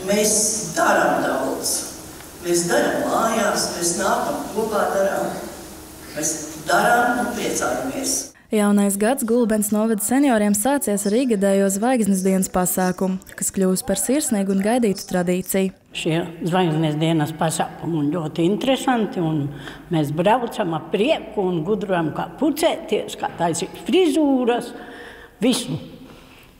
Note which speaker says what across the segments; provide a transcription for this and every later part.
Speaker 1: Mēs darām daudz. Mēs darām mājās, mēs nākam kopā darām. Mēs darām un priecājamies.
Speaker 2: Jaunais gads Gulbenes novada senioriem sācies ar ikgadējo Zvaigznes dienas pasākumu, kas kļūst par sirsnīgu un gaidītu tradīciju.
Speaker 3: Šie Zvaigznes dienas pasākumi ļoti interesanti, un mēs braucam ar prieku un gudrojam, kā pucēties, kā taisīt frizūras, visu.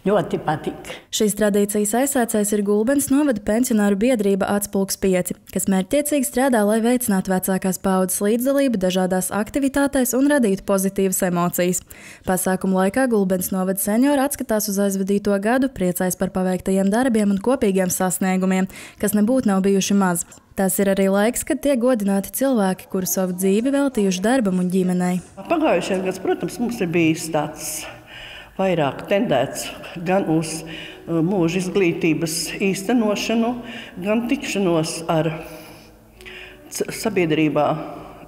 Speaker 3: Ļoti patīk.
Speaker 2: Šīs tradīcijas aizsācējs ir Gulbenes novada pensionāru biedrība Atspulgs 5, kas mērķtiecīgi strādā, lai veicinātu vecākās paaudzes līdzdalību dažādās aktivitātēs un radītu pozitīvas emocijas. Pasākumu laikā Gulbenes novada seniori atskatās uz aizvadīto gadu, priecājas par paveiktajiem darbiem un kopīgiem sasniegumiem, kas nebūtu nav bijuši maz. Tas ir arī laiks, kad tiek godināti cilvēki, kuri savu dzīvi veltījuši darbam un ģimenei.
Speaker 4: Pagājušais gads, protams, mums ir bijis tāds vairāk tendēts gan uz mūža izglītības īstenošanu, gan tikšanos ar sabiedrībā,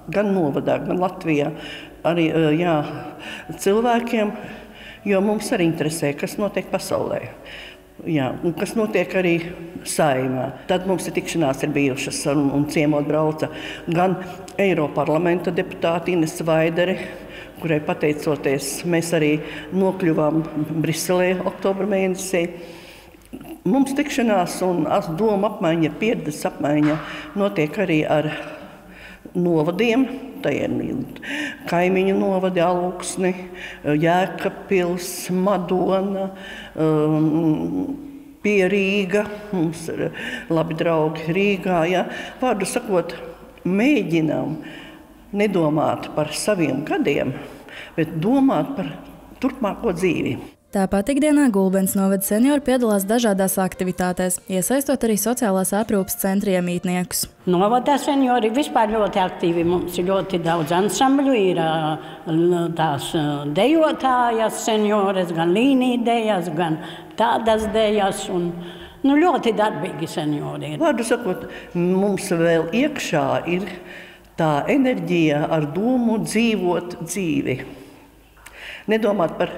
Speaker 4: gan novadā, gan Latvijā, arī cilvēkiem, jo mums arī interesē, kas notiek pasaulē. Jā, un kas notiek arī Saeimā. Tad mums tikšanās ir bijušas un ciemot brauca gan Eiroparlamenta deputāte Inese Vaidere, kurai pateicoties mēs arī nokļuvām Briselē oktobra mēnesī. Mums tikšanās un doma apmaiņa, pieredzes apmaiņa notiek arī ar novadiem. Tā ir kaimiņu novadi, Alūksni, Jēkabpils, Madona, pie Rīga. Mums ir labi draugi Rīgā. Ja? Vārdu sakot, mēģinām nedomāt par saviem gadiem, bet domāt par turpmāko dzīvi.
Speaker 2: Tāpat ikdienā Gulbenes novada seniori piedalās dažādās aktivitātēs, iesaistot arī sociālās aprūpes centra iemītniekus.
Speaker 3: Novada seniori vispār ļoti aktīvi. Mums ir ļoti daudz ansambļu, ir tās dejotājas seniores, gan līnīdejas, gan tādas dejas. Ļoti darbīgi seniori.
Speaker 4: Vārdu sakot, mums vēl iekšā ir tā enerģija ar domu dzīvot dzīvi. Nedomāt par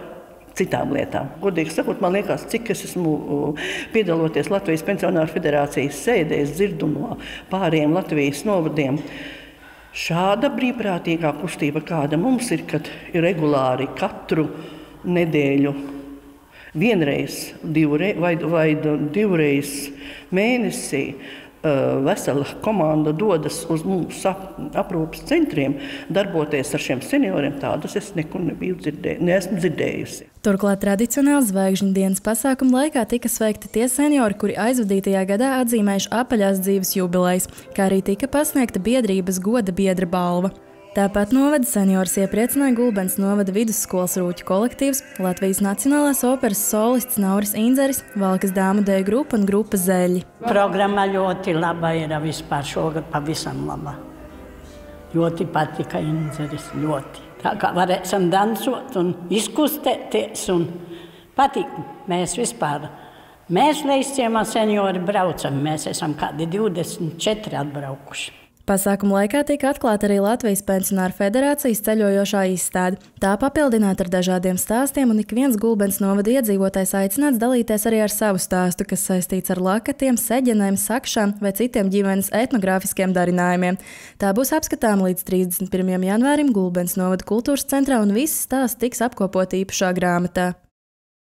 Speaker 4: citām lietām. Godīgi sakot, man liekas, cik es esmu piedaloties Latvijas pensionāru federācijas sēdēs, dzirdu no pāriem Latvijas novadiem. Šāda brīvprātīgā kustība, kāda mums ir, kad ir regulāri katru nedēļu vienreiz vai divreiz mēnesī vesela komanda dodas uz mūsu aprūpes centriem, darboties ar šiem senioriem, tādas es nekur neesmu dzirdējusi.
Speaker 2: Turklāt tradicionāli Zvaigžņu dienas pasākuma laikā tika sveikti tie seniori, kuri aizvadītajā gadā atzīmējuši apaļās dzīves jubilejas, kā arī tika pasniegta biedrības goda biedra balva. Tāpat novada seniors iepriecināja Gulbenes novada vidusskolas rūķu kolektīvs, Latvijas Nacionālās operas solists Nauris Indzeris, Valkas dāmu deju grupa un grupa Zeļi.
Speaker 3: Programma ļoti laba ir vispār šogad pavisam laba. Ļoti patika Indzeris, ļoti. Tā kā varēsim dansot un izkustēties un patīk. Mēs Leisciemā seniori braucam, mēs esam kādi 24 atbraukuši.
Speaker 2: Pasākuma laikā tika atklāta arī Latvijas pensionāru federācijas ceļojošā izstāde. Tā papildināta ar dažādiem stāstiem, un ik viens Gulbenes novada iedzīvotājs aicināts dalīties arī ar savu stāstu, kas saistīts ar lakatiem, seģenēm, sakšām vai citiem ģimenes etnogrāfiskiem darinājumiem. Tā būs apskatāma līdz 31. janvārim Gulbenes novada kultūras centrā, un visi stāsti tiks apkopoti īpašā grāmatā.